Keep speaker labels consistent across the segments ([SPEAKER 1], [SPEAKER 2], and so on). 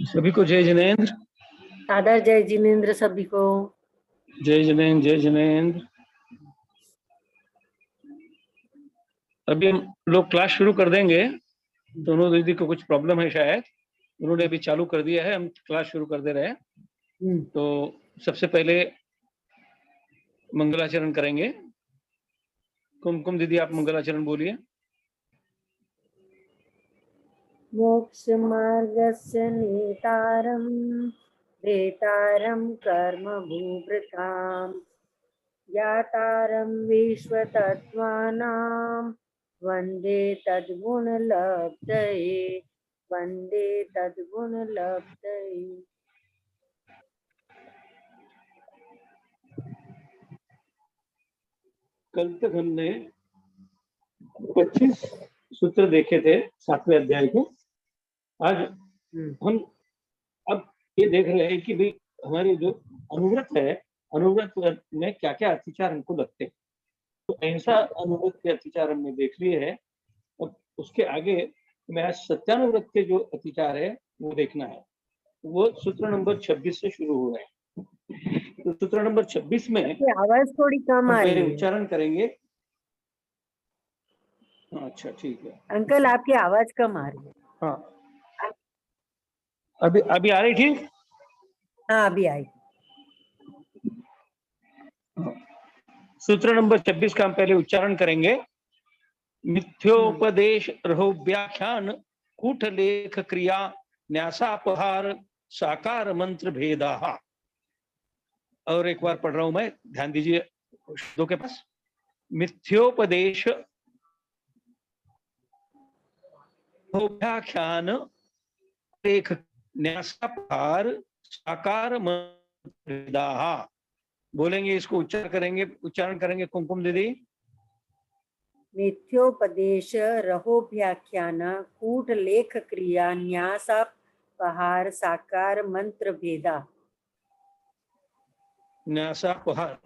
[SPEAKER 1] सभी को जय जिनेंद्र।
[SPEAKER 2] सादर जय जिनेंद्र सभी को।
[SPEAKER 1] जय जिनेंद्र, जय जिनेंद्र। अभी हम लोग क्लास शुरू कर देंगे। दोनों दीदी को कुछ प्रॉब्लम है शायद, उन्होंने अभी चालू कर दिया है, हम क्लास शुरू कर दे रहे हैं। तो सबसे पहले मंगलाचरण करेंगे। कुमकुम दीदी आप मंगलाचरण बोलिए।
[SPEAKER 2] मोक्ष मार्गस्य नेतारं वेतारं कर्म भूभृतां ज्ञातारं विश्वतत्त्वानां वन्दे तद्गुणलब्धये, वन्दे तद्गुणलब्धये।
[SPEAKER 1] कल तक हमने 25 सूत्र देखे थे 7वें अध्याय के। आज हम अब ये देख रहे हैं कि भाई हमारे जो अनुव्रत है, अनुव्रत में क्या क्या अतिचार हमको लगते हैं। तो ऐसा अनुव्रत के अतिचार हमने देख लिए है। अब उसके आगे में आज सत्यानुव्रत के जो अतिचार है वो देखना है। वो सूत्र नंबर 26 से शुरू हो रहे हैं। तो सूत्र नंबर 26 में
[SPEAKER 2] आवाज थोड़ी कम आ रही है,
[SPEAKER 1] उच्चारण करेंगे। अच्छा ठीक है
[SPEAKER 2] अंकल आपकी आवाज कम आ रही है।
[SPEAKER 1] हाँ अभी आ रही ठीक?
[SPEAKER 2] हाँ अभी आई।
[SPEAKER 1] सूत्र नंबर 26 का हम पहले उच्चारण करेंगे। मिथ्योपदेश रहो व्याख्यान कूट लेख क्रिया न्यासापहार साकार मंत्र भेदा। और एक बार पढ़ रहा हूं मैं, ध्यान दीजिए शब्दों के पास। मिथ्योपदेश व्याख्यान लेख न्यासापहार साकार मंत्र भेदा। बोलेंगे इसको, उच्चारण करेंगे कुमकुम दीदी।
[SPEAKER 2] मिथ्योपदेश रहो व्याख्यान कूट लेख क्रिया न्यासापहार साकार मंत्र भेदा।
[SPEAKER 1] न्यासापहार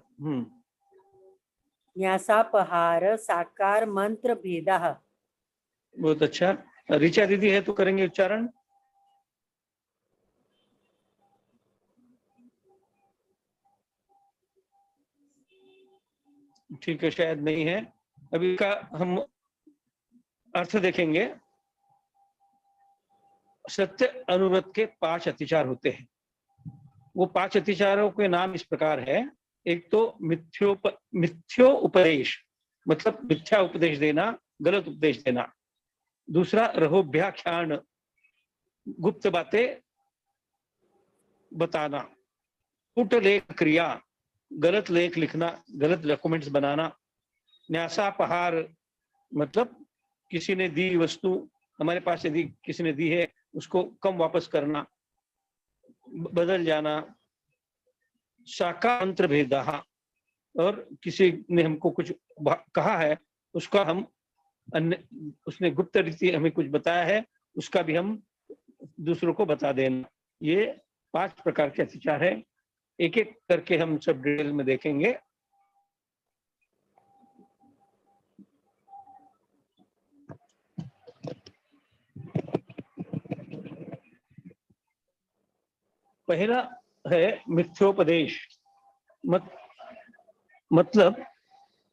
[SPEAKER 2] न्यासापहार साकार मंत्र भेदा।
[SPEAKER 1] बहुत अच्छा। ऋचा दीदी है तो करेंगे उच्चारण। ठीक है, शायद नहीं है। अभी का हम अर्थ देखेंगे। सत्य अनुव्रत के 5 अतिचार होते हैं। वो 5 अतिचारों के नाम इस प्रकार है। एक तो मिथ्यो उपदेश, मतलब मिथ्या उपदेश देना, गलत उपदेश देना। दूसरा रहोव्याख्यान, गुप्त बातें बताना। कुट लेख क्रिया, गलत लेख लिखना, गलत डॉक्यूमेंट्स बनाना। न्यासापहार मतलब किसी ने दी वस्तु, हमारे पास यदि किसी ने दी है उसको कम वापस करना, बदल जाना। साकार मंत्र भेदा, और किसी ने हमको कुछ कहा है उसका हम उसने गुप्त रीति हमें कुछ बताया है उसका भी हम दूसरों को बता देना। ये 5 प्रकार के अतिचार है। एक एक करके हम सब डिटेल में देखेंगे। पहला है मिथ्योपदेश। मतलब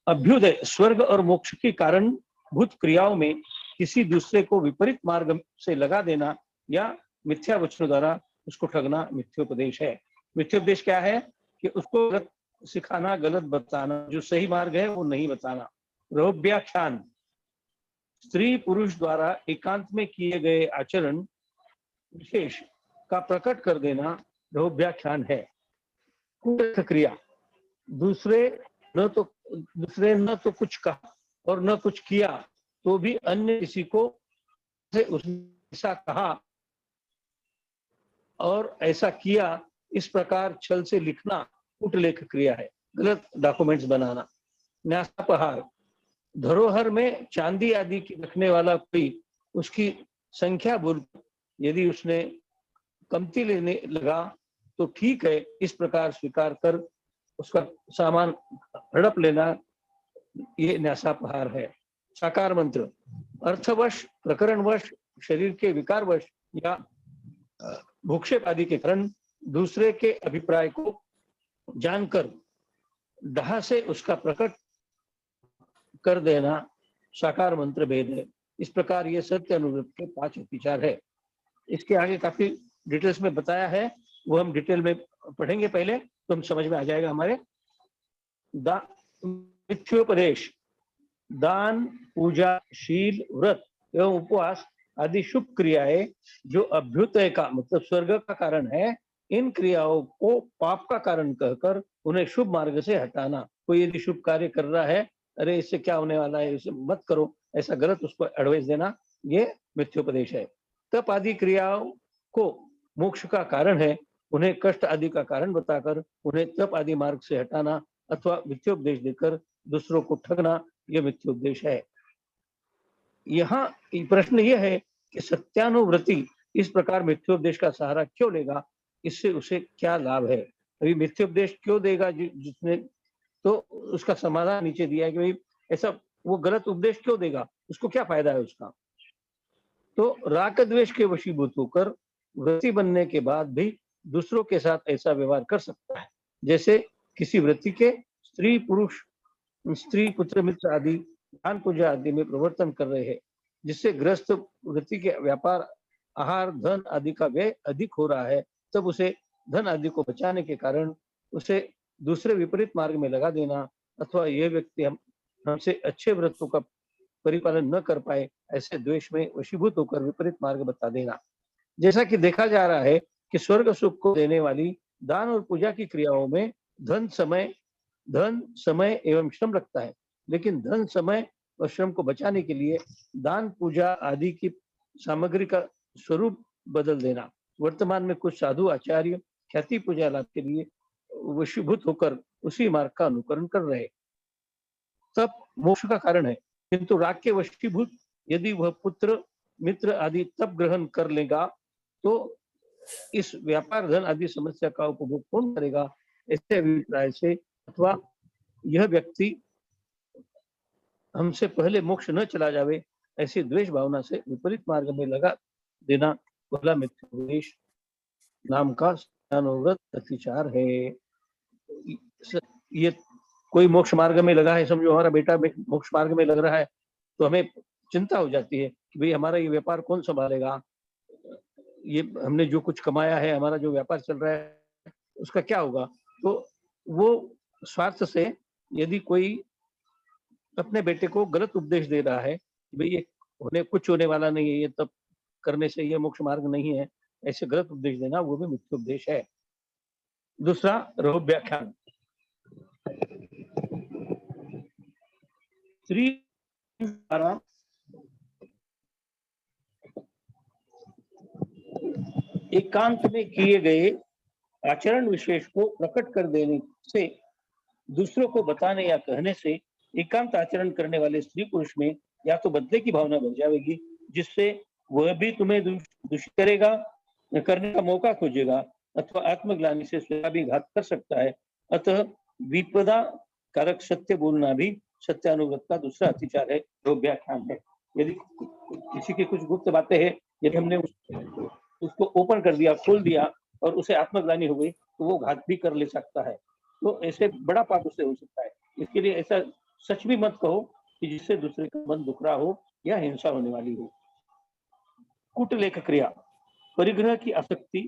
[SPEAKER 1] अभ्युदय, स्वर्ग और मोक्ष के कारण भूत क्रियाओं में किसी दूसरे को विपरीत मार्ग से लगा देना या मिथ्या वचनों द्वारा उसको ठगना मिथ्योपदेश है। मिथ्योपदेश क्या है कि उसको गलत सिखाना, गलत बताना, जो सही मार्ग है वो नहीं बताना। रहोव्याख्यान, स्त्री पुरुष द्वारा एकांत में किए गए आचरण विशेष का प्रकट कर देना रहोव्याख्यान है। कूटस्थ क्रिया, दूसरे न तो कुछ कहा और न कुछ किया तो भी अन्य किसी को से उसने ऐसा कहा और ऐसा किया, इस प्रकार छल से लिखना कूटलेख क्रिया है, गलत डॉक्यूमेंट्स बनाना। न्यासापहार, धरोहर में चांदी आदि की रखने वाला कोई उसकी संख्या बोल, यदि उसने कमती लेने लगा तो ठीक है, इस प्रकार स्वीकार कर उसका सामान हड़प लेना, ये न्यासापहार है। साकार मंत्र, अर्थवश, प्रकरणवश, शरीर के विकारवश या भूक्षेप आदि के कारण दूसरे के अभिप्राय को जानकर डाह से उसका प्रकट कर देना साकार मंत्र भेद है। इस प्रकार ये सत्य अनुव्रत के 5 विचार है। इसके आगे काफी डिटेल्स में बताया है, वो हम डिटेल में पढ़ेंगे पहले तो हम समझ में आ जाएगा हमारे। मिथ्योपदेश, दान, पूजा, शील, व्रत एवं उपवास आदि शुभ क्रियाएं जो अभ्युदय का मतलब स्वर्ग का कारण है, इन क्रियाओं को पाप का कारण कहकर उन्हें शुभ मार्ग से हटाना। कोई यदि शुभ कार्य कर रहा है, अरे इससे क्या होने वाला है, इसे मत करो, ऐसा गलत उसको एडवाइस देना, ये मिथ्योपदेश है। तप आदि क्रियाओं को मोक्ष का कारण है, उन्हें कष्ट आदि का कारण बताकर उन्हें तप आदि मार्ग से हटाना अथवा मिथ्योपदेश देकर दूसरों को ठगना, यह मिथ्योपदेश है। यहाँ प्रश्न यह है कि सत्यानुव्रति इस प्रकार मिथ्योपदेश का सहारा क्यों लेगा, इससे उसे क्या लाभ है। अभी मिथ्योपदेश क्यों देगा जिसने, तो उसका समाधान नीचे दिया है कि भाई ऐसा वो गलत उपदेश क्यों देगा, उसको क्या फायदा है उसका। तो राग द्वेष के वशीभूत होकर व्रती बनने के बाद भी दूसरों के साथ ऐसा व्यवहार कर सकता है, जैसे किसी व्रती के स्त्री पुरुष, स्त्री पुत्र मित्र आदि दान पूजा आदि में प्रवर्तन कर रहे हैं, जिससे ग्रस्त व्रती के व्यापार, आहार, धन आदि का व्यय अधिक हो रहा है, तब उसे धन आदि को बचाने के कारण उसे दूसरे विपरीत मार्ग में लगा देना, अथवा यह व्यक्ति हमसे अच्छे व्रतों का परिपालन न कर पाए, ऐसे द्वेष में वशीभूत होकर विपरीत मार्ग बता देना। जैसा कि देखा जा रहा है कि स्वर्ग सुख को देने वाली दान और पूजा की क्रियाओं में धन, समय एवं श्रम लगता है, लेकिन धन, समय और श्रम को बचाने के लिए दान, पूजा आदि की सामग्री का स्वरूप बदल देना। वर्तमान में कुछ साधु आचार्य ख्याति पूजा लाभ के लिए वशीभूत होकर उसी मार्ग का अनुकरण कर रहे। तब मोक्ष का कारण है, किंतु राग के वशीभूत यदि वह पुत्र मित्र आदि तप ग्रहण कर लेगा तो इस व्यापार, धन आदि समस्या का उपभोग कौन करेगा, ऐसे अभिप्राय से अथवा यह व्यक्ति हमसे पहले मोक्ष न चला जावे, ऐसी द्वेष भावना से विपरीत मार्ग में लगा देना पहला मिथ्योपदेश नाम का अनुव्रत अतिचार है। ये कोई मोक्ष मार्ग में लगा है, समझो हमारा बेटा मोक्ष मार्ग में लग रहा है, तो हमें चिंता हो जाती है कि भाई हमारा ये व्यापार कौन संभालेगा, ये हमने जो कुछ कमाया है, हमारा जो व्यापार चल रहा है, उसका क्या होगा। तो वो स्वार्थ से यदि कोई अपने बेटे को गलत उपदेश दे रहा है कि भाई ये कुछ होने वाला नहीं है, ये तब करने से ये मोक्ष मार्ग नहीं है, ऐसे गलत उपदेश देना वो भी मुख्य उपदेश है। दूसरा, रहोव्याख्यान, स्त्री द्वारा एकांत में किए गए आचरण विशेष को प्रकट कर देने से, दूसरों को बताने या कहने से एकांत आचरण करने वाले स्त्री पुरुष में या तो बदले की भावना बढ़ जाएगी, जिससे वह भी तुम्हें दूषित करेगा, करने का मौका खोजेगा, अथवा आत्मग्लानि से स्वयं भी घात कर सकता है। अतः विपदा कारक सत्य बोलना भी सत्यानुव्रत का दूसरा अतिचार है, रहोव्याख्यान है। यदि किसी की कुछ गुप्त बातें हैं, यदि हमने उसको ओपन कर दिया, खोल दिया और उसे आत्मग्लानि हो गई, तो वो घात भी कर ले सकता है, तो ऐसे बड़ा पाप उससे हो सकता है। इसके लिए ऐसा सच भी मत कहो कि जिससे दूसरे का मन दुख रहा हो या हिंसा होने वाली हो। कूटलेख क्रिया, परिग्रह की आसक्ति,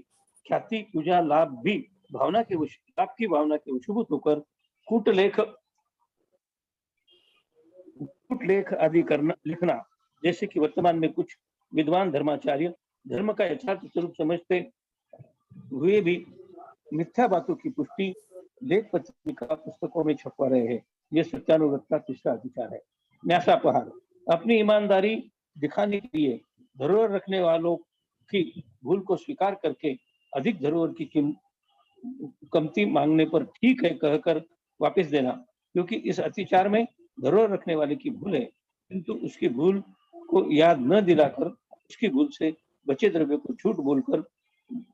[SPEAKER 1] ख्याति, पूजा, लाभ भी भावना के वश, लाभ की भावना के वशीभूत होकर कूटलेख आदि करना लिखना, जैसे कि वर्तमान में कुछ विद्वान धर्माचार्य धर्म का यथार्थ स्वरूप समझते हुए भी मिथ्या बातों की पुष्टि लेख पत्रिका पुस्तकों में छपवा रहे हैं। यह सत्यानुगत का तीसरा अधिकार है। न्यासापहार, अपनी ईमानदारी दिखाने के लिए धरोहर रखने वालों की भूल को स्वीकार करके अधिक धरोहर की कमती मांगने पर ठीक है कहकर वापस देना, क्योंकि इस अतिचार में धरोहर रखने वाले की भूल है, किंतु उसकी भूल को याद न दिलाकर उसकी भूल से बचे द्रव्य को झूठ बोलकर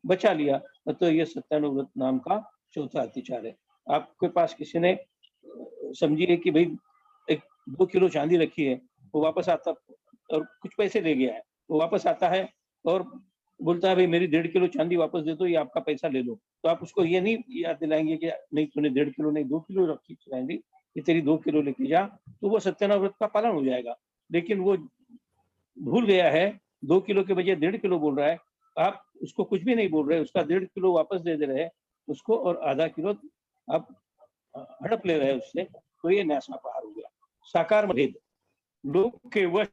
[SPEAKER 1] बचा लिया, तो यह सत्यानुव्रत नाम का चौथा अतिचार है। आपके पास किसी ने समझिए कि भाई 2 किलो चांदी रखी है, वो वापस आता और कुछ पैसे दे गया है, वो वापस आता है और बोलता है भाई मेरी 1.5 किलो चांदी वापस दे दो, ये आपका पैसा ले लो, तो आप उसको ये नहीं याद दिलाएंगे कि नहीं तूने 1.5 किलो नहीं 2 किलो रखी चांदी, ये तेरी 2 किलो लेके जा, तो वो सत्यानुव्रत का पालन हो जाएगा। लेकिन वो भूल गया है, 2 किलो के बजाय 1.5 किलो बोल रहा है, आप उसको कुछ भी नहीं बोल रहे, उसका 1.5 किलो वापस दे रहे हैं उसको, और आधा किलो आप हड़प ले रहे हैं उससे, तो ये न्यासापहार हो गया। साकार भेद, लोक के वश,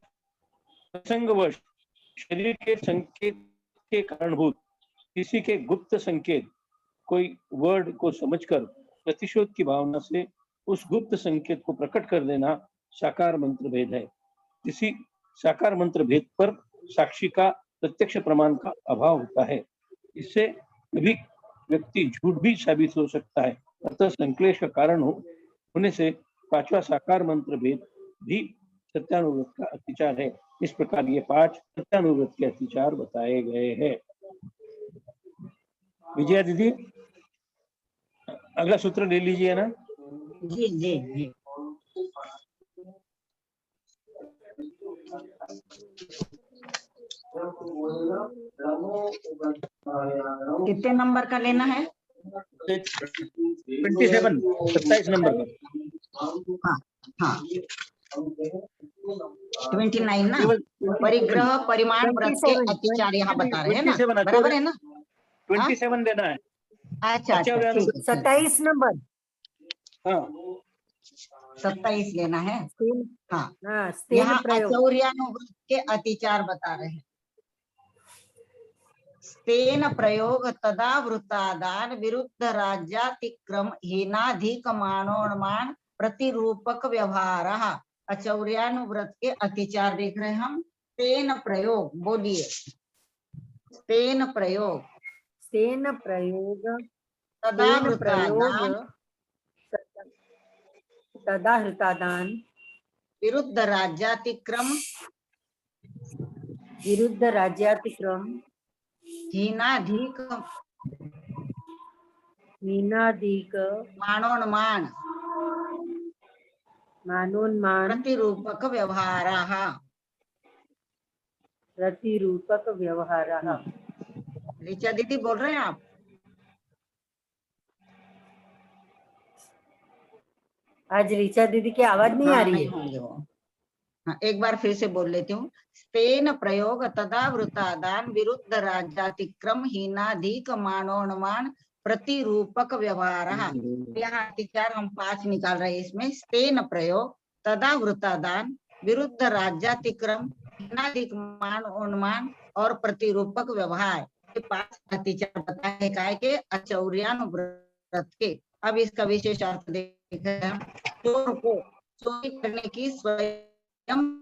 [SPEAKER 1] प्रसंगवश, शरीर के संकेत के कारणभूत किसी के गुप्त संकेत, कोई वर्ड को समझकर प्रतिशोध की भावना से उस गुप्त संकेत को प्रकट कर देना साकार मंत्र भेद है। किसी साकार मंत्र भेद पर साक्षी का प्रत्यक्ष प्रमाण का अभाव होता है, इससे कभी व्यक्ति झूठ भी साबित हो सकता है, अतः संक्लेश का कारण होने से पांचवा साकार मंत्र भेद भी सत्यानुव्रत का अतिचार है। इस प्रकार ये 5 सत्यानुव्रत के अतिचार बताए गए हैं। विजया दीदी, अगला सूत्र ले लीजिए ना।
[SPEAKER 3] जी जी जी। कितने नंबर का लेना है?
[SPEAKER 1] 27 नंबर का।
[SPEAKER 3] हाँ हाँ 29 ना। परिग्रह परिमाण व्रत के अतिचार यहाँ बता रहे हैं ना, बराबर है ना?
[SPEAKER 1] 27 लेना है।
[SPEAKER 3] अच्छा अच्छा
[SPEAKER 2] 27 नंबर।
[SPEAKER 1] हाँ
[SPEAKER 3] 27 लेना है। हाँ
[SPEAKER 2] यहाँ
[SPEAKER 3] अचौर्यानुव्रत के अतिचार बता रहे हैं। स्तेन प्रयोग तदा वृत्तादान विरुद्ध राज्यातिक्रम हीनाधिक मानोन्मान प्रतिरूपक व्यवहार। अचौर्यानुव्रत के अतिचार देख रहे हैं हम। स्तेन प्रयोग, बोलिए। स्तेन प्रयोग,
[SPEAKER 2] स्तेन प्रयोग,
[SPEAKER 3] तदा वृत्तादान,
[SPEAKER 2] तदा हृतादान,
[SPEAKER 3] विरुद्ध राज्यातिक्रम,
[SPEAKER 2] विरुद्ध राज्यातिक्रम,
[SPEAKER 3] हीनाधिक
[SPEAKER 2] हीनाधिक
[SPEAKER 3] मानोन्मान
[SPEAKER 2] मानोन्मान
[SPEAKER 3] प्रतिरूपक व्यवहाराः।
[SPEAKER 2] प्रतिरूपक व्यवहाराः।
[SPEAKER 3] ऋचा दीदी बोल रहे हैं आप?
[SPEAKER 2] आज ऋचा दीदी की आवाज नहीं आ रही है।
[SPEAKER 3] होंगे वो। हाँ, एक बार फिर से बोल लेती हूँ। स्तेन प्रयोग तदा वृत्तादान विरुद्ध राज्यातिक्रम हीनाधिक मानोन्मान प्रतिरूपक व्यवहारः। यहाँ अतिचार हम 5 निकाल रहे हैं इसमें। स्तेन प्रयोग तदा वृत्तादान विरुद्ध राज्यातिक्रम हीनाधिक मानोन्मान और प्रतिरूपक व्यवहार, ये 5 अतिचार बताए काय के अचौर्यानुव्रत के। अब इसका विशेष अर्थ देखें। चोर को चोरी करने की स्वयं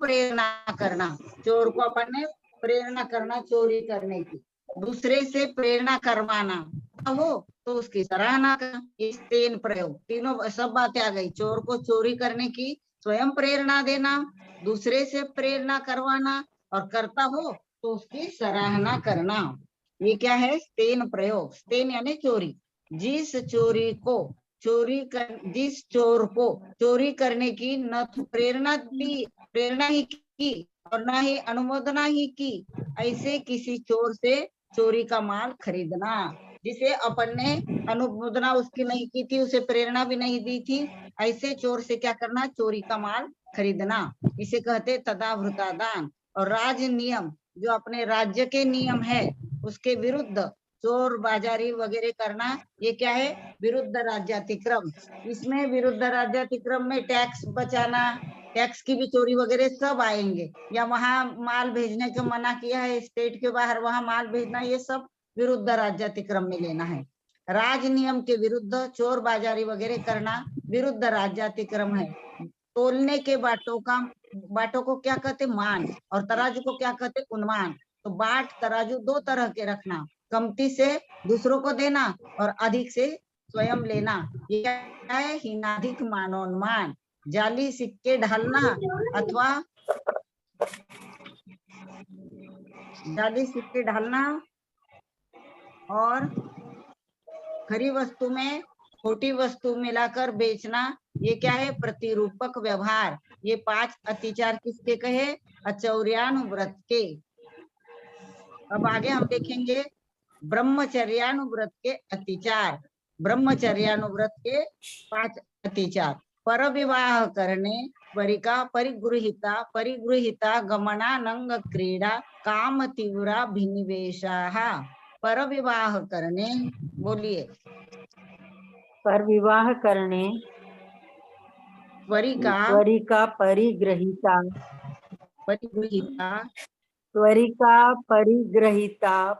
[SPEAKER 3] प्रेरणा करना, चोर को अपन ने प्रेरणा करना चोरी करने की, दूसरे से प्रेरणा करवाना हो तो उसकी सराहना करना। इस 3 प्रयोग, तीनों सब बातें आ गई। चोर को चोरी करने की स्वयं प्रेरणा देना, दूसरे से प्रेरणा करवाना, और करता हो तो उसकी सराहना करना। ये क्या है? स्तेन प्रयोग। स्तेन यानी चोरी। जिस चोरी को जिस चोर को चोरी करने की न तो प्रेरणा ही की और न ही अनुमोदना ही की, ऐसे किसी चोर से चोरी का माल खरीदना, जिसे अपन ने अनुमोदना उसकी नहीं की थी, उसे प्रेरणा भी नहीं दी थी, ऐसे चोर से क्या करना? चोरी का माल खरीदना। इसे कहते तदावृतादान। और राज नियम, जो अपने राज्य के नियम है उसके विरुद्ध चोर बाजारी वगैरह करना, ये क्या है? विरुद्ध राज्यातिक्रम। इसमें विरुद्ध राज्यातिक्रम में टैक्स बचाना, टैक्स की भी चोरी वगैरह सब आएंगे। या वहां माल भेजने को मना किया है, स्टेट के बाहर वहां माल भेजना, ये सब विरुद्ध राज्यातिक्रम में लेना है। राज नियम के विरुद्ध चोर बाजारी वगैरह करना विरुद्ध राज्यातिक्रम है। तोलने के बाटों को क्या कहते? मान। और तराजू को क्या कहते? उन्मान। तो बाट तराजू दो तरह के रखना, कमती से दूसरों को देना और अधिक से स्वयं लेना। ये क्या है? हीनाधिक मानोन्मान। जाली सिक्के ढालना अथवा जाली सिक्के ढालना और खरी वस्तु में खोटी वस्तु मिलाकर बेचना, ये क्या है? प्रतिरूपक व्यवहार। ये 5 अतिचार किसके कहे? अचौर्यानुव्रत के। अब आगे हम देखेंगे ब्रह्मचर्यानुव्रत के अतिचार। ब्रह्मचर्यानुव्रत के 5 अतिचार। पर विवाह करने, परिगृहिता गमनानंग क्रीडा काम तीव्रा भिनिवेशाः। पर विवाह करने, बोलिए।
[SPEAKER 2] पर विवाह करने,
[SPEAKER 3] त्वरिका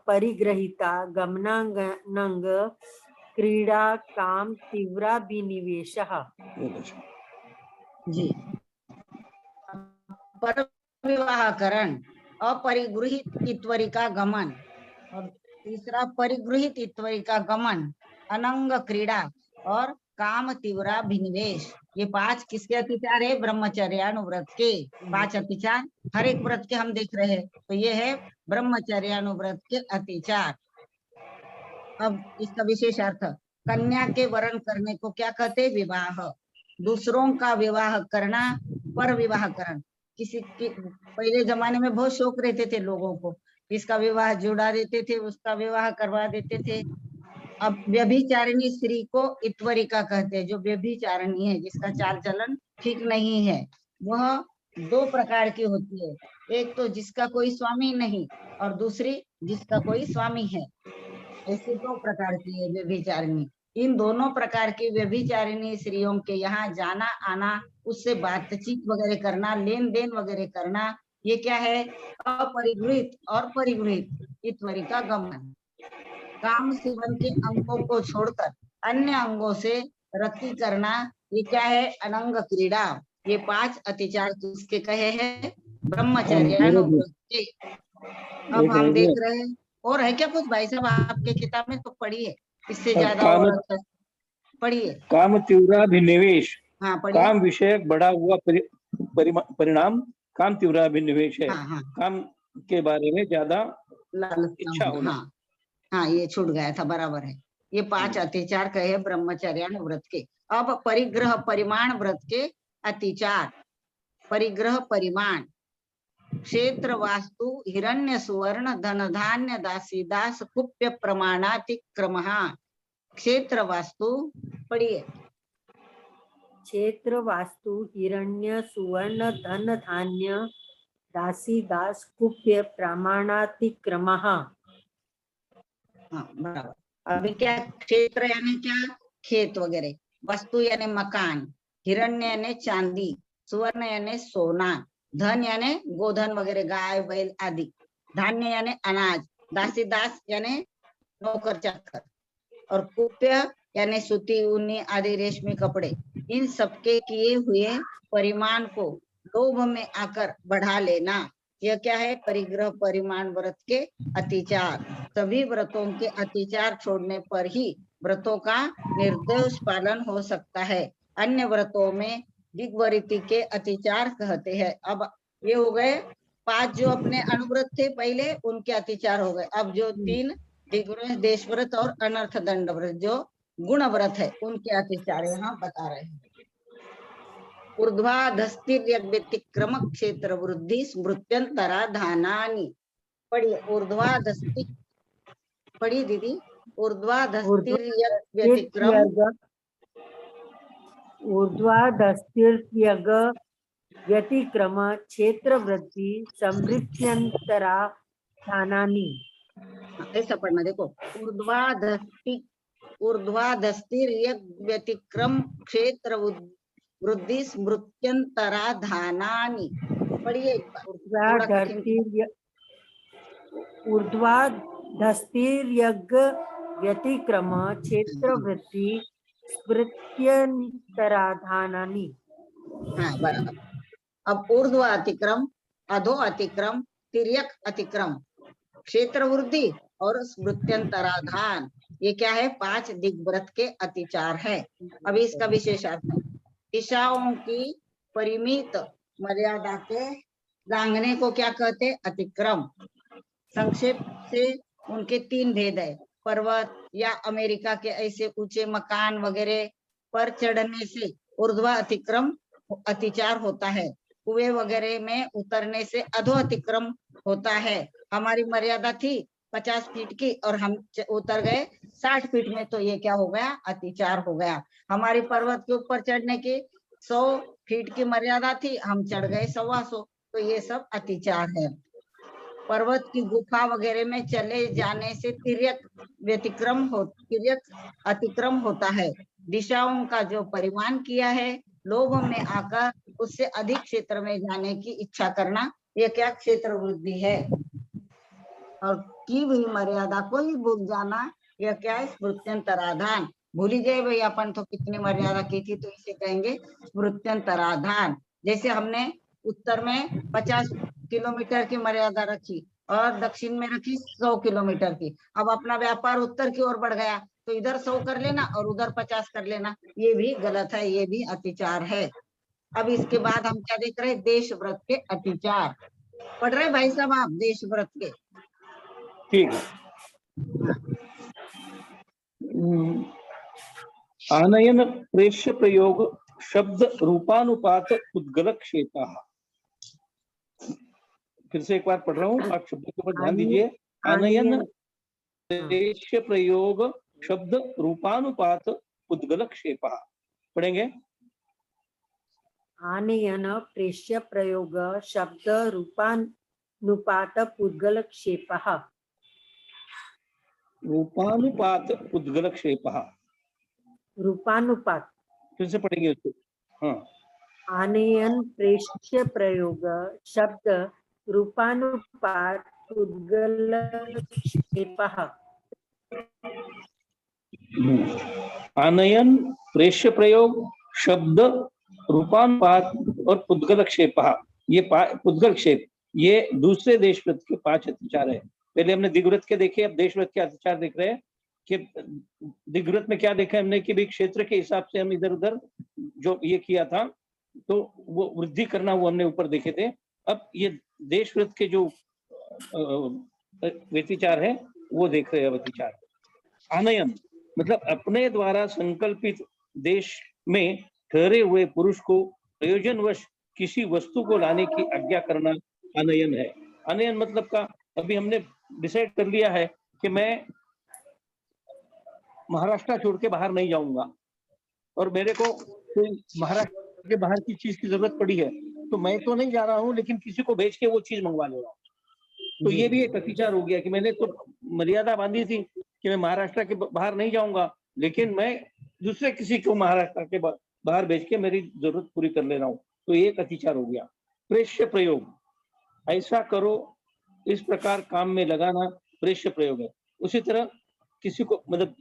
[SPEAKER 2] परिग्रहिता, गमनानंग क्रीडा काम तीव्रा विनिवेशः।
[SPEAKER 3] जी। पर विवाहकरण, अपरिगृहित इत्वरिका गमन, और तीसरा परिगृहित इत्वरिका गमन, अनंग क्रीड़ा और काम तीव्रा विनिवेश। ये 5 किसके अतिचार है? ब्रह्मचर्यानुव्रत के 5 अतिचार। हर एक व्रत के हम देख रहे हैं, तो ये है ब्रह्मचर्यानुव्रत के अतिचार। अब इसका विशेष अर्थ, कन्या के वरण करने को क्या कहते? विवाह। दूसरों का विवाह करना पर विवाहकरण। किसी के पहले जमाने में बहुत शौक रहते थे लोगों को, इसका विवाह जुड़ा देते थे, उसका विवाह करवा देते थे। अब व्यभिचारिणी स्त्री को इत्वरिका कहते हैं। जो व्यभिचारिणी है, जिसका चाल चलन ठीक नहीं है, वह 2 प्रकार की होती है। एक तो जिसका कोई स्वामी नहीं, और दूसरी जिसका कोई स्वामी है। ऐसे 2 प्रकार की है व्यभिचारिणी। इन दोनों प्रकार की व्यभिचारिणी स्त्रियों के यहाँ जाना आना, उससे बातचीत वगैरह करना, लेन देन वगैरह करना, ये क्या है? अपरिगृहित और परिगृहित इत्वरिका गमन। काम सेवन के अंगों को छोड़कर अन्य अंगों से रति करना, ये क्या है? अनंग क्रीड़ा। ये 5 अतिचार किसके कहे हैं? ब्रह्मचर्यानुव्रत के। अब हम देख रहे हैं, और है क्या कुछ भाई साहब आपके किताब में? तो पढ़िए, इससे ज्यादा और अच्छा पढ़िए।
[SPEAKER 1] काम तीव्राभिनिवेश।
[SPEAKER 3] हाँ पढ़िए।
[SPEAKER 1] काम विषयक बढ़ा हुआ परिणाम काम तीव्राभिनिवेश है।
[SPEAKER 3] हाँ हाँ,
[SPEAKER 1] काम के बारे में ज्यादा
[SPEAKER 3] लालसा
[SPEAKER 1] इच्छा होना।
[SPEAKER 3] हाँ हाँ, ये छूट गया था, बराबर है। ये 5 अतिचार कहे ब्रह्मचर्यानुव्रत के। अब परिग्रह परिमाण व्रत के अतिचार। परिग्रह परिमाण, क्षेत्र वास्तु हिरण्य सुवर्ण धन धान्य दासी दास कुप्य प्रमाणातिक्रम। क्षेत्र वास्तु पढ़िए।
[SPEAKER 2] क्षेत्र वास्तु हिरण्य सुवर्ण धन धान्य दासी दास कुप्य प्रमाणातिक्रम।
[SPEAKER 3] हाँ बराबर। अभी क्या? क्षेत्र यानी क्या? खेत वगैरह। वस्तु यानी मकान। हिरण्य यानी चांदी। सुवर्ण यानी सोना। धन यानी गोधन वगैरह, गाय बैल आदि। धान्य यानी अनाज। दासी दास यानी नौकर चाकर। और कुप्य यानी सूती ऊनी आदि रेशमी कपड़े। इन सबके किए हुए परिमाण को लोभ में आकर बढ़ा लेना, यह क्या है? परिग्रह परिमाण व्रत के अतिचार। सभी व्रतों के अतिचार छोड़ने पर ही व्रतों का निर्दोष पालन हो सकता है। अन्य व्रतों में दिग्वृत्ति के अतिचार कहते हैं। अब ये हो गए 5 जो अपने अनुव्रत थे पहले, उनके अतिचार हो गए। अब जो 3 दिग्व्रत, देशव्रत और अनर्थ दंड व्रत, जो गुण व्रत है, उनके अतिचार यहाँ बता रहे हैं। ऊर्ध्वाधस्तिर्यव्यतिक्रम क्षेत्र वृद्धि स्मृत्यंतरा धानानि। पढ़िए ऊर्ध्वाधस्ति, पढ़िए दीदी। ऊर्ध्वाधस्तिर्यव्यतिक्रम,
[SPEAKER 2] ऊर्ध्वाधस्तिर्यग व्यतिक्रम क्षेत्र वृद्धि समृद्ध्यंतरा स्थानानि।
[SPEAKER 3] ऐसा पढ़ना, देखो, ऊर्ध्वाधस्तिर व्यतिक्रम क्षेत्र वृद्धि स्मृत्यंतराधानानि। पढ़िए एक बार, थोड़ा कठिन।
[SPEAKER 2] ऊर्ध्वाधस्तिर्यज्ञ व्यतिक्रम क्षेत्र वृद्धि स्मृत्यंतराधानानि।
[SPEAKER 3] हाँ बराबर। अब ऊर्ध्व अतिक्रम, अधो अतिक्रम, तिर्यक अतिक्रम, क्षेत्र वृद्धि और स्मृत्यंतराधान, ये क्या है? 5 दिग्व्रत के अतिचार है। अभी इसका विशेषार्थ है। दिशाओं की परिमित मर्यादा के लांघने को क्या कहते हैं? अतिक्रम। संक्षेप से उनके 3 भेद है। पर्वत या अमेरिका के ऐसे ऊंचे मकान वगैरह पर चढ़ने से ऊर्ध्व अतिक्रम अतिचार होता है। कुएं वगैरह में उतरने से अधो अतिक्रम होता है। हमारी मर्यादा थी 50 फीट की और हम उतर गए 60 फीट में, तो ये क्या हो गया? अतिचार हो गया। हमारी पर्वत के ऊपर चढ़ने की 100 फीट की मर्यादा थी, हम चढ़ गए 125, तो ये सब अतिचार है। पर्वत की गुफा वगैरह में चले जाने से तिर्यक अतिक्रम होता है। दिशाओं का जो परिमाण किया है, लोभ में आकर उससे अधिक क्षेत्र में जाने की इच्छा करना, यह क्या? क्षेत्र वृद्धि है। और की हुई मर्यादा को ही भूल जाना, यह क्या है? स्मृत्यंतराधान। भूल ही गए भाई अपन तो कितनी मर्यादा की थी, तो इसे कहेंगे स्मृत्यंतराधान। जैसे हमने उत्तर में 50 किलोमीटर की मर्यादा रखी और दक्षिण में रखी 100 किलोमीटर की। अब अपना व्यापार उत्तर की ओर बढ़ गया, तो इधर 100 कर लेना और उधर 50 कर लेना, ये भी गलत है, ये भी अतिचार है। अब इसके बाद हम क्या देख रहे हैं? देश व्रत के अतिचार। पढ़ रहे भाई साहब आप देश व्रत के?
[SPEAKER 1] ठीक है। आनयन प्रेष्य प्रयोग शब्द रूपानुपात उद्गल क्षेपः। फिर से एक बार पढ़ रहा हूँ, आप शब्द के ऊपर ध्यान दीजिए। आनयन प्रेष्य प्रयोग शब्द रूपानुपात उद्गल क्षेपः। पढ़ेंगे।
[SPEAKER 2] आनयन प्रेष्य प्रयोग शब्द रूपानुपात उद्गल क्षेपः।
[SPEAKER 1] रूपानुपात उद्गल क्षेपः।
[SPEAKER 2] रूपानुपात।
[SPEAKER 1] फिर से पढ़ेंगे उसको। हाँ।
[SPEAKER 2] आनयन प्रेष्य प्रयोग शब्द रूपानुपात उद्गल क्षेपः।
[SPEAKER 1] आनयन प्रेष्य प्रयोग शब्द रूपानुपात और पुद्गल क्षेपः। ये पुद्गल क्षेप, ये दूसरे देश व्रत के 5 अतिचार है। पहले हमने दिग्व्रत के देखे, अब देश व्रत के अतिचार देख रहे हैं। कि दिग्व्रत में क्या देखा हमने कि भी क्षेत्र के हिसाब से हम इधर उधर जो ये किया था, तो वो वृद्धि करना, वो हमने ऊपर देखे थे। अब ये देश व्रत के जो व्यतिचार है वो देख रहे हैं। अतिचार आनयन मतलब अपने द्वारा संकल्पित देश में ठहरे हुए पुरुष को प्रयोजनवश किसी वस्तु को लाने की आज्ञा करना आनयन है। आनयन मतलब का अभी हमने डिसाइड कर लिया है कि मैं महाराष्ट्र छोड़ के बाहर नहीं जाऊंगा और मेरे को कोई महाराष्ट्र के बाहर की चीज की जरूरत पड़ी है, तो मैं तो नहीं जा रहा हूँ, लेकिन किसी को भेज के वो चीज मंगवा ले रहा हूँ। तो ये भी एक अतिचार हो गया कि मैंने तो मर्यादा बांधी थी कि मैं महाराष्ट्र के बाहर नहीं जाऊंगा, लेकिन मैं दूसरे किसी को महाराष्ट्र के बाहर भेज के मेरी जरूरत पूरी कर ले रहा हूँ। तो ये एक अतिचार हो गया। प्रेष्य प्रयोग, ऐसा करो, इस प्रकार काम में लगाना प्रेष्य प्रयोग है। उसी तरह किसी को मतलब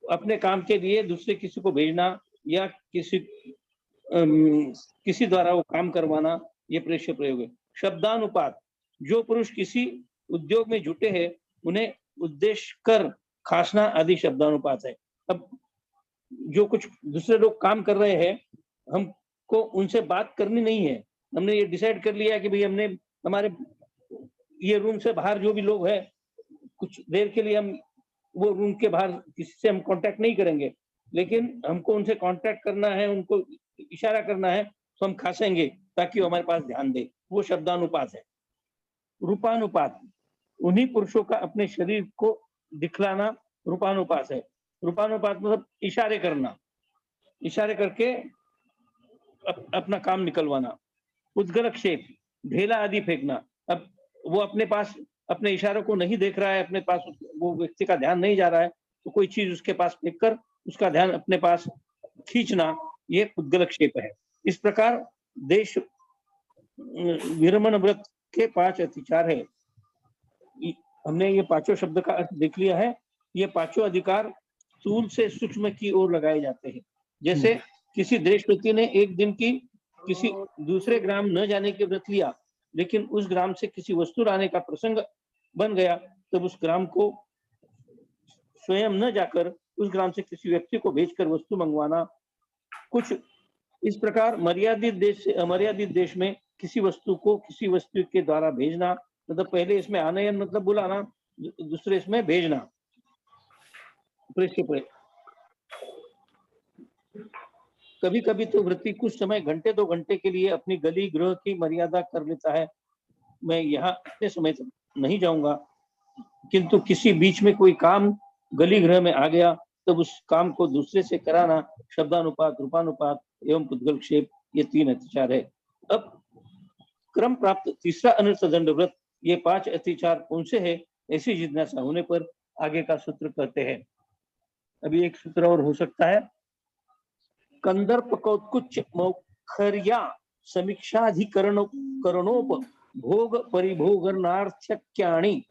[SPEAKER 1] अपने काम के लिए दूसरे किसी को भेजना या किसी द्वारा वो काम करवाना, ये प्रेष्य प्रयोग है। शब्दानुपात, जो पुरुष किसी उद्योग में जुटे हैं उन्हें उद्देश्य कर खासना आदि शब्दानुपात है। अब जो कुछ दूसरे लोग काम कर रहे हैं, हमको उनसे बात करनी नहीं है। हमने ये डिसाइड कर लिया कि भाई हमने हमारे ये रूम से बाहर जो भी लोग हैं, कुछ देर के लिए हम वो रूम के बाहर किसी से हम कांटेक्ट नहीं करेंगे, लेकिन हमको उनसे कांटेक्ट करना है, उनको इशारा करना है, तो हम खासेंगे ताकि वो हमारे पास ध्यान दे। वो शब्दानुपात है। रूपानुपात, उन्हीं पुरुषों का अपने शरीर को दिखलाना रूपानुपात है। रूपानुपात मतलब इशारे करना, इशारे करके अपना काम निकलवाना। उद्गल क्षेप, ढेला आदि फेंकना। अब वो अपने पास अपने इशारों को नहीं देख रहा है, अपने पास वो व्यक्ति का ध्यान नहीं जा रहा है, तो कोई चीज उसके पास फेंक कर उसका ध्यान अपने पास खींचना, ये पुद्गलक्षेप है। इस प्रकार देश विरमण व्रत के 5 अतिचार है। हमने ये पांचों शब्द का अर्थ देख लिया है। ये पांचों अधिकार स्थूल से सूक्ष्म की ओर लगाए जाते हैं। जैसे किसी देशपति ने एक दिन की किसी दूसरे ग्राम न जाने के व्रत लिया, लेकिन उस ग्राम से किसी वस्तु लाने का प्रसंग बन गया, तब उस ग्राम को स्वयं न जाकर उस ग्राम से किसी व्यक्ति को भेजकर वस्तु मंगवाना। कुछ इस प्रकार मर्यादित देश से अमर्यादित देश में किसी वस्तु को किसी वस्तु के द्वारा भेजना, मतलब पहले इसमें आनयन मतलब बुलाना, दूसरे इसमें भेजना। कभी कभी तो वृत्ति कुछ समय घंटे 2 घंटे के लिए अपनी गली गृह की मर्यादा कर लेता है। मैं यहाँ इतने समय तक नहीं जाऊंगा, किंतु किसी बीच में कोई काम गली गृह में आ गया, तब उस काम को दूसरे से कराना शब्दानुपात, रूपानुपात एवं पुद्गलक्षेप, ये 3 अतिचार है। अब क्रम प्राप्त तीसरा अनर्थ दंड व्रत, ये 5 अतिचार कौन से है, ऐसी जिज्ञासा होने पर आगे का सूत्र कहते हैं। अभी एक सूत्र और हो सकता है। कंदर्प कौत्कुच मौखर्या समीक्षाधिकरण करणोप भोग परिभोगनार्थक्याणि।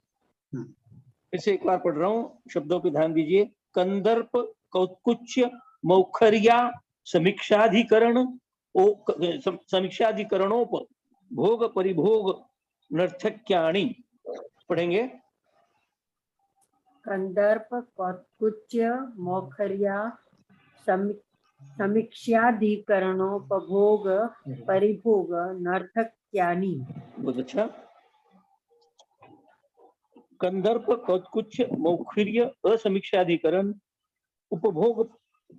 [SPEAKER 1] इसे एक बार पढ़ रहा हूं, शब्दों पे ध्यान दीजिए। कंदर्प कौत्कुच मौखर्या समीक्षाधिकरण समीक्षाधिकरणोप भोग परिभोग नर्थक्याणि। पढ़ेंगे।
[SPEAKER 2] कंदर्प कौत्कुच मौखर्या समीक्षाधिकरणोपभोग परिभोग नर्थक्यानि।
[SPEAKER 1] बहुत अच्छा। कंदर्प कौत्कुच मौखर्य असमीक्षाधिकरण उपभोग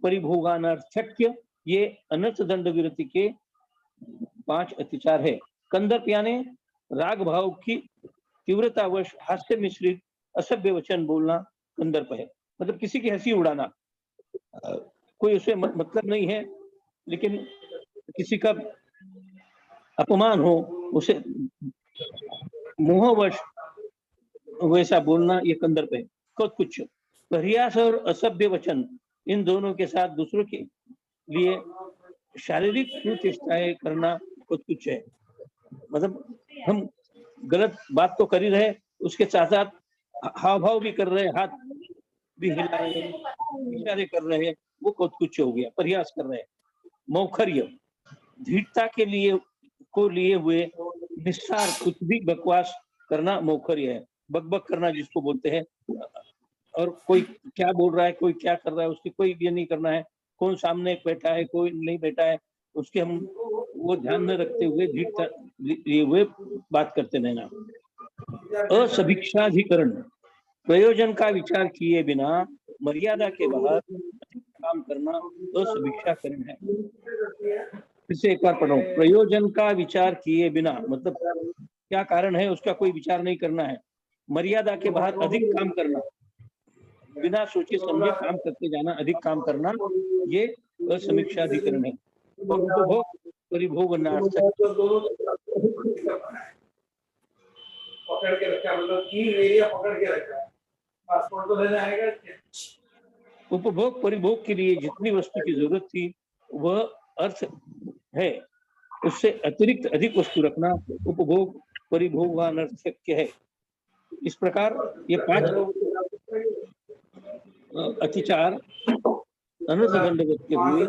[SPEAKER 1] परिभोगानर्थक्य, ये अनर्थ दंड विरति के 5 अतिचार है। कंदर्प यानी राग भाव की तीव्रतावश हास्य मिश्रित असभ्य वचन बोलना कंदर्प है। मतलब किसी की हंसी उड़ाना, कोई उसे मतलब नहीं है, लेकिन किसी का अपमान हो, उसे मोहवश वैसा बोलना, ये कंदर्प है। कौत्कुच प्रयास और असभ्य वचन, इन दोनों के साथ दूसरों के लिए शारीरिक कुचेष्टाएं करना कौत्कुच है। मतलब हम गलत बात तो कर ही रहे, उसके साथ साथ हाव भाव भी कर रहे, हाथ भी हिला रहे, इशारे कर रहे, वो कौत्कुच हो गया, प्रयास कर रहे। मौखर्य धीरता के लिए हुए निस्सार कुछ भी बकवास करना मौखर्य है। बकबक करना जिसको बोलते हैं, और कोई क्या बोल रहा है, कोई क्या कर रहा है, उसकी कोई ये नहीं करना है। कौन सामने बैठा है, कोई नहीं बैठा है, उसके हम वो ध्यान न रखते हुए धीरता लिए हुए बात करते रहना। असमीक्षाधिकरण प्रयोजन का विचार किए बिना मर्यादा के बाहर काम करना असमीक्षाकरण है। फिर से एक बार पढ़ो। प्रयोजन का विचार किए बिना, मतलब क्या कारण है उसका कोई विचार नहीं करना है। मर्यादा के बाहर अधिक काम करना, बिना सोचे समझे काम करते जाना, अधिक काम करना, ये असमीक्षाधिकरण है। और उपभोग परिभोग पकड़ के रखा, मतलब की एरिया पकड़ के रखा है, पासपोर्ट तो लेने आएगा। उपभोग परिभोग के लिए जितनी वस्तु की जरूरत थी वह अर्थ है, उससे अतिरिक्त अधिक वस्तु रखना उपभोग परिभोग व अनर्थक्य है। इस प्रकार ये 5 अतिचार अनर्थ दंडवत के हुए,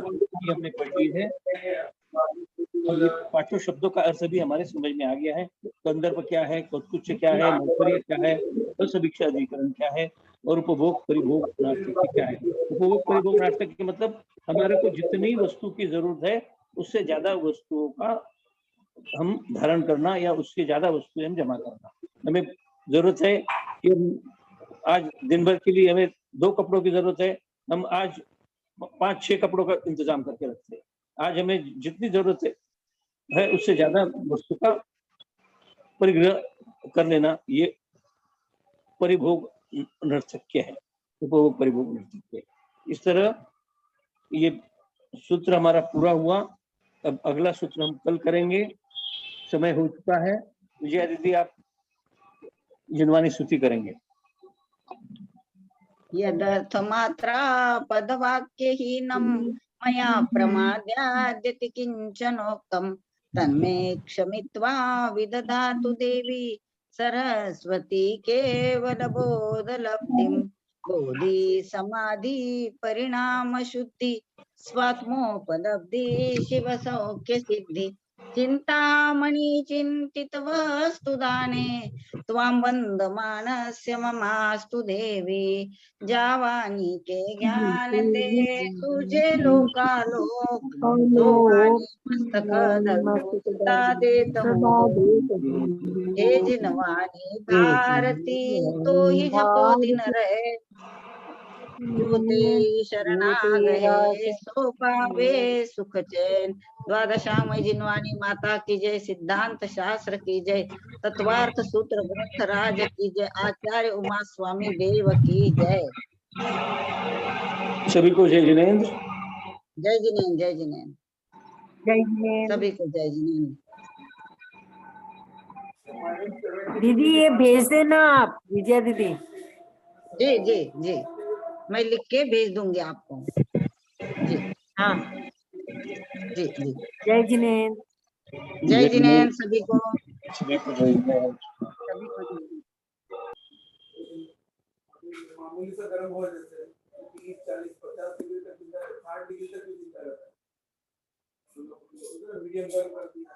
[SPEAKER 1] हमने पढ़ ली है। और ये 5 शब्दों का अर्थ भी हमारे समझ में आ गया है। कंदर्प क्या है, कौत्कुच क्या है, मौखर्य क्या है, असमीक्षाधिकरण क्या है, और उपभोग परिभोग नार्थक्य क्या है। उपभोग परिभोग नार्थक्य मतलब हमारे को जितनी वस्तु की जरूरत है उससे ज्यादा वस्तुओं का हम धारण करना, या उससे ज्यादा वस्तुएं हम जमा करना। हमें जरूरत है कि आज दिन भर के लिए हमें 2 कपड़ों की जरूरत है, हम आज 5-6 कपड़ों का इंतजाम करके रखते हैं। आज हमें जितनी जरूरत है उससे ज्यादा वस्तु का परिग्रह कर लेना, ये परिभोग नर्थक्य है, उपभोग परिभोग नर्थक्य। इस तरह ये सूत्र हमारा पूरा हुआ। अब अगला सूत्र हम कल करेंगे। समय हो चुका है। विजया दीदी, आप जिनवानी स्तुति करेंगे।
[SPEAKER 3] यदर्थमात्रा पदवाक्यहीनं मया प्रमाद्याद्यति किञ्चनोक्तं तन्मे क्षमित्वा विदधातु देवी सरस्वती केवलबोधलब्धिं। बोधि समाधि परिणाम शुद्धि स्वात्मोपलब्धि शिव सौख्य सिद्धि। चिंतामणि चिंतित वस्तु दाने त्वां वंदमानस्य ममास्तु देवी। जावानी के ज्ञान दे तुझे लोकालोक जोवानी मस्तक दर्शोता देत हूँ। हे जिनवानी भारती तो ही जपो दिन रहे जो ते शरणागहे सो पावे सुख चैन। द्वादशामय जिनवानी माता की जय, सिद्धांत शास्त्र की जय, तत्वार्थ सूत्र ग्रंथ राज की जय, आचार्य उमा स्वामी देव की जय।
[SPEAKER 1] सभी को जय जिनेन्द्र।
[SPEAKER 3] जय जिनेन्द्र, जय जिनेन्द्र,
[SPEAKER 2] जय जिनेन्द्र।
[SPEAKER 3] सभी को जय जिनेन्द्र।
[SPEAKER 2] दीदी ये भेज देना आप, विजया दीदी।
[SPEAKER 3] जी जी जी, मैं लिख के भेज दूंगी आपको। जी
[SPEAKER 2] हाँ,
[SPEAKER 3] जी जी,
[SPEAKER 2] जय जिनेन्द्र।
[SPEAKER 3] जय जिनेन्द्र सभी को,
[SPEAKER 1] सभी को जय जिनेन्द्र।
[SPEAKER 3] सभी को जय।
[SPEAKER 4] मामूली सा गर्म हो जैसे 30, 40, 50 डिग्री तक जीता है, 60 डिग्री तक भी जीता रहता है। मीडियम गर्म कर दिया।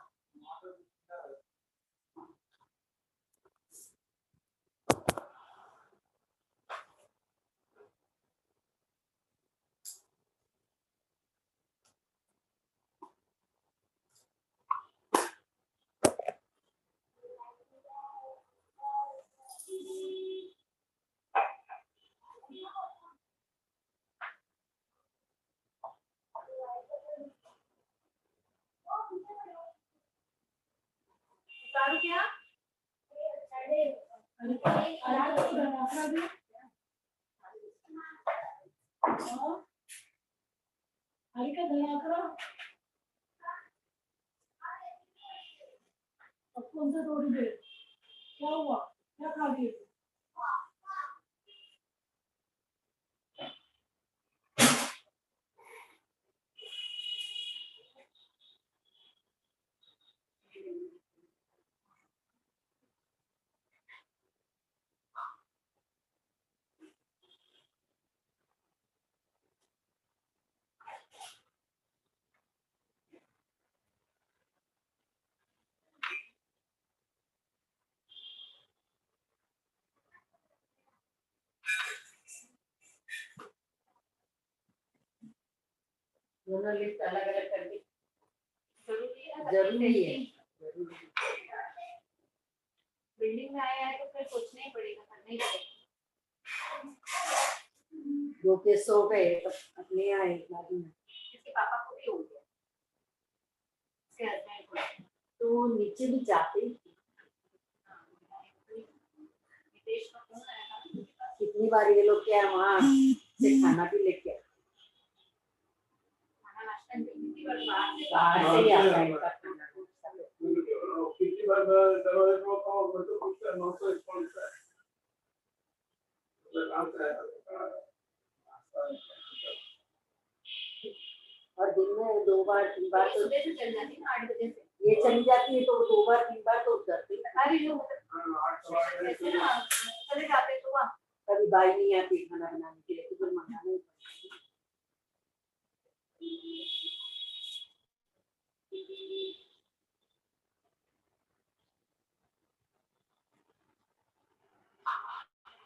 [SPEAKER 5] कौन सा थोड़ी देर क्या हुआ, क्या खा लिए?
[SPEAKER 2] दोनों लिस्ट अलग अलग करके जरूरी है।
[SPEAKER 5] बिल्डिंग में आया है तो फिर सोचना ही पड़ेगा, करना ही पड़ेगा।
[SPEAKER 2] दो के सो गए तो अपने आए बाद में।
[SPEAKER 5] इसके पापा को भी हो गया, इसके हस्बैंड को।
[SPEAKER 2] तो नीचे भी जाते ही
[SPEAKER 5] विदेश का फोन आया था ना,
[SPEAKER 2] कितनी बार ये लोग क्या वहाँ से खाना भी लेके आए।
[SPEAKER 5] खाना नाश्ता कितनी बार बाहर
[SPEAKER 2] बाहर से ही आता है इनका खाना।
[SPEAKER 4] कितनी बार दरवाजे को तो पूछता है 900 कौन सा है, काम से
[SPEAKER 2] और दिन में 2 बार 3 बार तो
[SPEAKER 5] सुबह से चल जाती है ना 8 बजे से,
[SPEAKER 2] ये चली जाती है तो 2 बार 3 बार तो उतरती है।
[SPEAKER 5] अरे जो मतलब ऐसे ना चले जाते तो वहाँ
[SPEAKER 2] कभी बाई नहीं आती खाना बनाने के लिए, तो फिर मंगाना ही पड़ता है।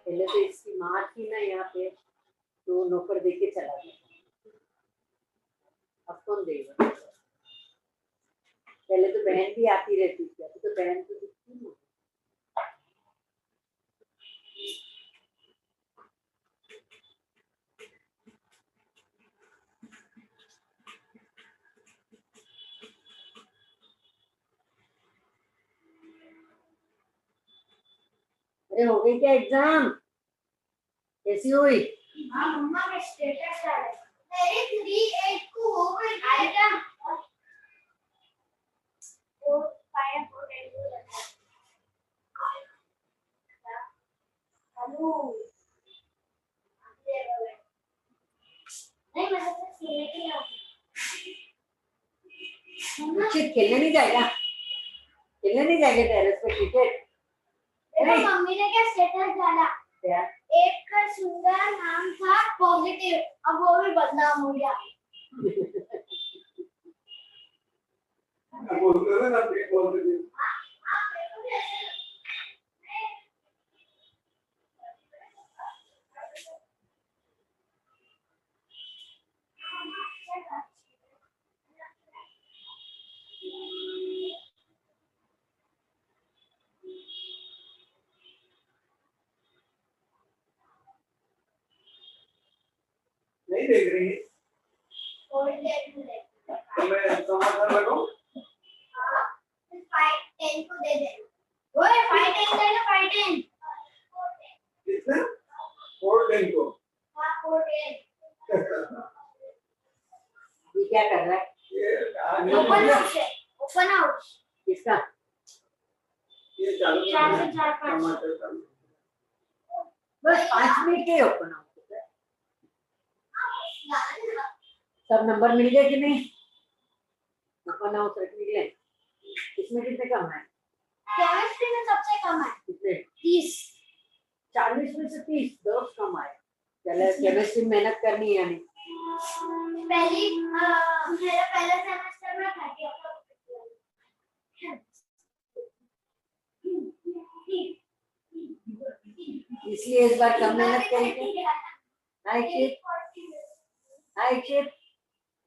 [SPEAKER 2] पहले तो इसकी माँ थी ना यहाँ पे, तो नौकर देके चला गया। अब कौन देगा? पहले तो बहन भी आती रहती थी, अभी तो बहन तो दिखती नहीं। अरे हो गई क्या एग्जाम? कैसी हुई?
[SPEAKER 5] हाँ मम्मा मैं स्टेटस डाला मेरी 3-8 को हो गई आइटम वो 5 4 8 खेलने के लिए
[SPEAKER 2] दीक्षित खेलने नहीं जाएगा, खेलने नहीं जाएगा टेरेस पे क्रिकेट?
[SPEAKER 5] देखो मम्मी ने क्या स्टेटस डाला,
[SPEAKER 2] क्या?
[SPEAKER 5] एक सुंदर नाम था पॉजिटिव, अब वो भी बदनाम हो गया।
[SPEAKER 4] बोलते थे ना बोलते थे नहीं देख रही है तो मैं समाधान लगाऊं?
[SPEAKER 5] हाँ, 510 को दे दे। ओए 510 दे ना 510।
[SPEAKER 4] कितना 410 को
[SPEAKER 5] हाँ 410।
[SPEAKER 2] ये क्या कर रहा है?
[SPEAKER 4] ये
[SPEAKER 5] ओपन हाउस है, ओपन हाउस।
[SPEAKER 2] किसका?
[SPEAKER 4] ये चालू
[SPEAKER 5] चार से चार पाँच।
[SPEAKER 4] टमाटर चालू
[SPEAKER 2] बस 5 मिनट के ओपन हाउस है। सब नंबर मिल गए कि नहीं? ओपन हाउस रखने के लिए इसमें कितने कम है?
[SPEAKER 5] केमिस्ट्री में सबसे कम है
[SPEAKER 2] कितने?
[SPEAKER 5] 30।
[SPEAKER 2] 40 में से 30, 10 कम आए। चले केमिस्ट्री मेहनत करनी है नहीं।
[SPEAKER 5] मेरा पहला सेमेस्टर में 30।
[SPEAKER 2] इसलिए इस बार कम मेहनत करेंगे।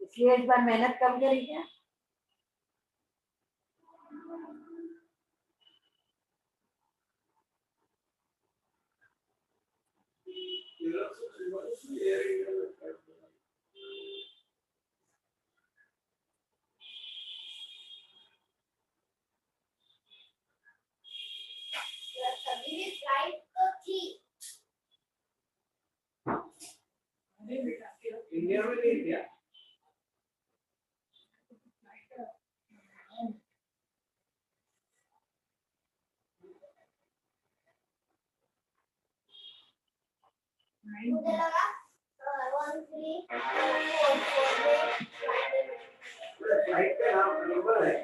[SPEAKER 2] इसलिए इस बार मेहनत कम करेंगे।
[SPEAKER 5] कभी भी फ्लाइट तो थी।
[SPEAKER 4] इंडिया में नहीं किया
[SPEAKER 5] मुझे लगा 1 3
[SPEAKER 4] फ्लाइट का नाम नंबर है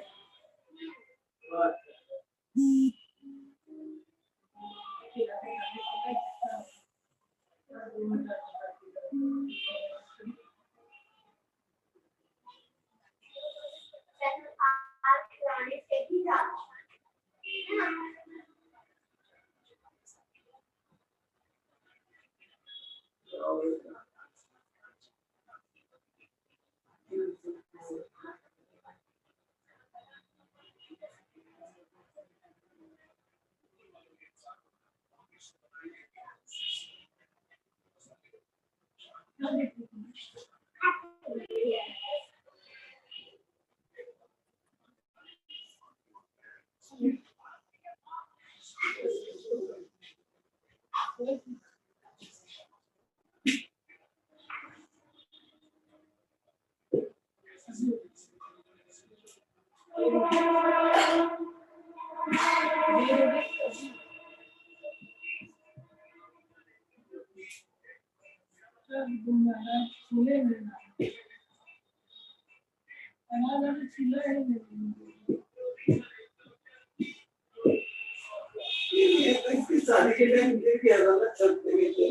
[SPEAKER 4] इसकी शादी के टाइम ये किया था ना छत पे नीचे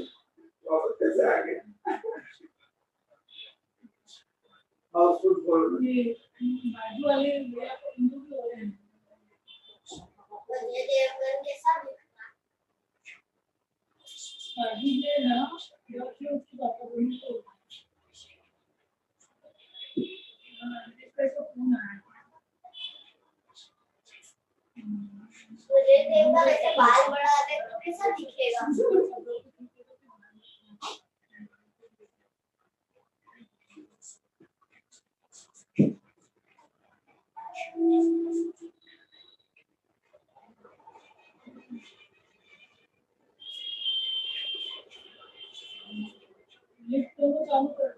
[SPEAKER 4] वापस कैसे आ गए हाउसफुल बोल
[SPEAKER 6] बाजू वाले
[SPEAKER 5] संजय देवगन के साथ
[SPEAKER 6] शादी में ना लड़कियों की बात करेंगे तो फोन आया
[SPEAKER 5] संजय देवगन ऐसे बाल बढ़ा दे तो कैसा दिखेगा?
[SPEAKER 6] लिफ्ट तो चालू कर